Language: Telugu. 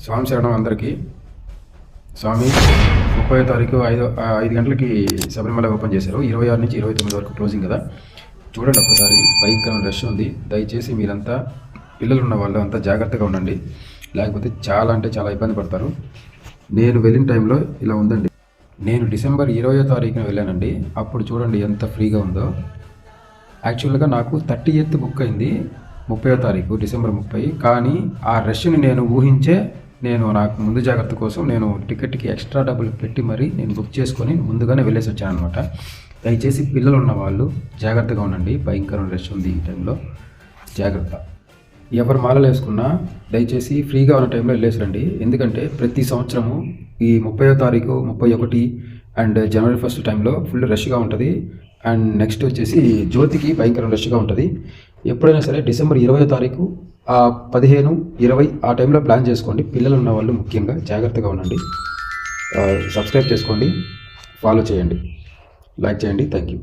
స్వామి శరణం అందరికీ. స్వామి 30వ తారీఖు 5 గంటలకి శబరిమల ఓపెన్ చేశారు. 26 నుంచి 29 వరకు క్లోజింగ్ కదా. చూడండి ఒక్కసారి, భయంకరమైన రష్ ఉంది. దయచేసి మీరంతా పిల్లలు ఉన్న వాళ్ళు అంతా జాగ్రత్తగా ఉండండి, లేకపోతే చాలా అంటే చాలా ఇబ్బంది పడతారు. నేను వెళ్ళిన టైంలో ఇలా ఉందండి. నేను డిసెంబర్ 20వ తారీఖున వెళ్ళానండి. అప్పుడు చూడండి ఎంత ఫ్రీగా ఉందో. యాక్చువల్గా నాకు 30th బుక్ అయింది, 30వ తారీఖు డిసెంబర్ 30. కానీ ఆ రష్ని నేను ఊహించే నాకు ముందు జాగ్రత్త కోసం నేను టికెట్కి ఎక్స్ట్రా డబ్బులు పెట్టి మరీ నేను బుక్ చేసుకొని ముందుగానే వెళ్ళేసి వచ్చాను అనమాట. దయచేసి పిల్లలు ఉన్న వాళ్ళు జాగ్రత్తగా ఉండండి, భయంకరమైన రష్ ఉంది ఈ టైంలో, జాగ్రత్త. ఎవరు మాలలు వేసుకున్నా దయచేసి ఫ్రీగా ఉన్న టైంలో వెళ్ళేసిరండి. ఎందుకంటే ప్రతి సంవత్సరము ఈ 30వ తారీఖు 31 అండ్ జనవరి 1 టైంలో ఫుల్ రష్గా ఉంటుంది. అండ్ నెక్స్ట్ వచ్చేసి జ్యోతికి భయంకర రష్గా ఉంటుంది. ఎప్పుడైనా సరే డిసెంబర్ 20వ తారీఖు 15, 20 ఆ టైంలో ప్లాన్ చేసుకోండి. పిల్లలు ఉన్న వాళ్ళు ముఖ్యంగా జాగ్రత్తగా ఉండండి. సబ్స్క్రైబ్ చేసుకోండి, ఫాలో చేయండి, లైక్ చేయండి. Thank you.